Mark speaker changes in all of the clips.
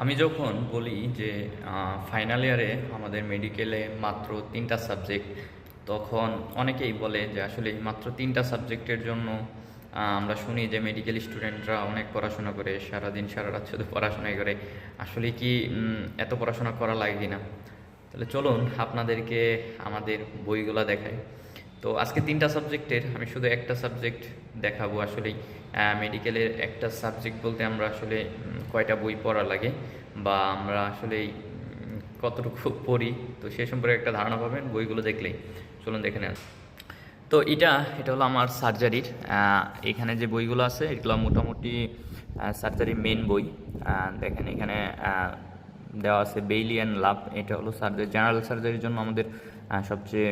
Speaker 1: আমি যখন বলি যে ফাইনাল ইয়ারে আমাদের মেডিকেলে মাত্র ৩টা সাবজেক্ট, তখন অনেকেই বলে যে আসলে মাত্র ৩টা সাবজেক্টের জন্য আমরা শুনি যে মেডিকেল স্টুডেন্টরা অনেক পড়াশোনা করে, সারাদিন সারা রাত শুধু পড়াশোনাই করে। আসলে কি এত পড়াশোনা করা লাগে কিনা? তাহলে চলুন আপনাদেরকে আমাদের বইগুলো দেখাই। তো আজকে 3টা সাবজেক্টের আমি শুধু একটা সাবজেক্ট দেখাবো। আসলেই মেডিকেলের একটা সাবজেক্ট বলতে আমরা আসলে কয়টা বই পড়া লাগে বা আমরা আসলেই কতটুকু পড়ি, তো সে সম্পর্কে একটা ধারণা পাবেন বইগুলো দেখলেই। চলুন দেখে নেন। তো এটা হলো আমার সার্জারির। এখানে যে বইগুলো আছে এগুলো মোটামুটি সার্জারির মেন বই। দেখেন এখানে দেওয়া আছে বেইলি অ্যান্ড লাভ। এটা হলো সার্জারি, জেনারেল সার্জারির জন্য আমাদের সবচেয়ে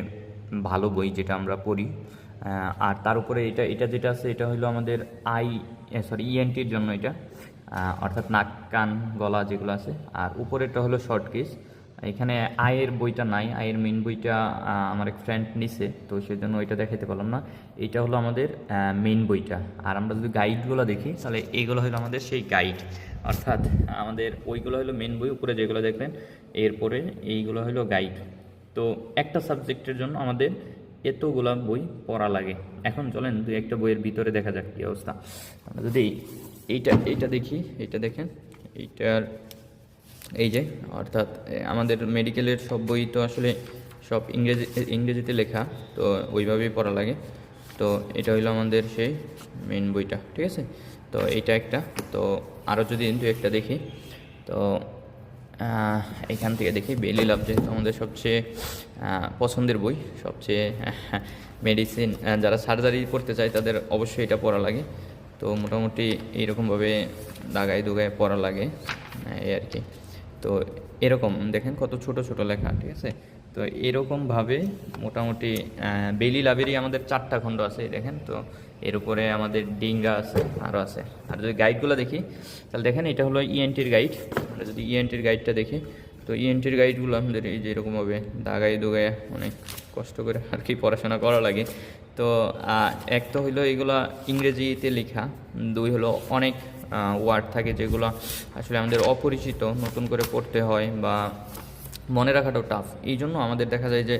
Speaker 1: ভালো বই যেটা আমরা পড়ি। আর তার উপরে এটা এটা যেটা আছে এটা হলো আমাদের ইএনটির জন্য এটা, অর্থাৎ নাক কান গলা যেগুলো আছে। আর উপরেরটা হলো শর্ট কেস। এখানে আয়ের বইটা নাই, আয়ের মেন বইটা আমার এক ফ্রেন্ড নিছে, তো সেজন্য ওইটা দেখাতে পারলাম না। এইটা হলো আমাদের মেন বইটা। আর আমরা যদি গাইডগুলো দেখি তাহলে এইগুলো হলো আমাদের সেই গাইড, অর্থাৎ আমাদের ওইগুলো হলো মেন বই, উপরে যেগুলো দেখলেন এরপরে এইগুলো হলো গাইড। তো একটা সাবজেক্টের জন্য আমাদের এতগুলা বই পড়া লাগে। এখন চলেন দুই একটা বইয়ের ভিতরে দেখা যাক কী অবস্থা। আমরা যদি এইটা দেখি, এইটা দেখেন, এইটার এই যে অর্থাৎ আমাদের মেডিকেলের সব বই তো আসলে সব ইংরেজিতে লেখা, তো ওইভাবেই পড়া লাগে। তো এটা হইলো আমাদের সেই মেন বইটা, ঠিক আছে। তো এইটা একটা, তো আরও যদি দু একটা দেখি, তো এখান থেকে দেখি বেলি লাভ, যেহেতু আমাদের সবচেয়ে পছন্দের বই, সবচেয়ে মেডিসিন যারা সার্জারি পড়তে চায় তাদের অবশ্যই এটা পড়া লাগে। তো মোটামুটি এইরকমভাবে দাগায় দুগায় পড়া লাগে এই আর কি। তো এরকম দেখেন কত ছোট ছোট লেখা, ঠিক আছে। তো এরকমভাবে মোটামুটি বেলি লাভেরই আমাদের 4টা খণ্ড আছে, দেখেন। তো এর উপরে আমাদের ডিঙ্গা আছে, আরও আছে। আর যদি গাইডগুলো দেখি তাহলে দেখেন এটা হলো ইএনটির গাইড। আমরা যদি ইএনটির গাইডটা দেখি, তো ইএনটির গাইডগুলো আমাদের এই যে এরকমভাবে দাগায় দুগায় অনেক কষ্ট করে আর কি পড়াশোনা করা লাগে। তো এক তো হইলো এগুলো ইংরেজিতে লেখা, দুই হলো অনেক ওয়ার্ড থাকে যেগুলো আসলে আমাদের অপরিচিত, নতুন করে পড়তে হয় বা মনে রাখাটাও টাফ। এই জন্য আমাদের দেখা যায় যে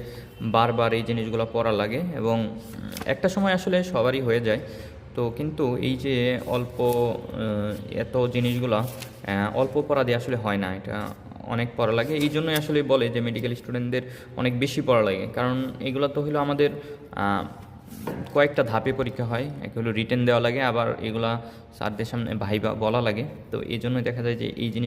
Speaker 1: বারবার এই জিনিসগুলো পড়া লাগে, এবং একটা সময় আসলে সবারই হয়ে যায়। তো কিন্তু এই যে অল্প এত জিনিসগুলো অল্প পড়া দিয়ে আসলে হয় না, এটা অনেক পড়া লাগে। এই জন্যই আসলে বলে যে মেডিকেল স্টুডেন্টদের অনেক বেশি পড়া লাগে, কারণ এগুলো তো হলো আমাদের কয়েকটা ধাপে পরীক্ষা হয়। এক হলো রিটেন দেওয়া লাগে, আবার এগুলা স্যারদের সামনে ভাইবা বলা লাগে। তো এই জন্যই দেখা যায় যে এই জিনিস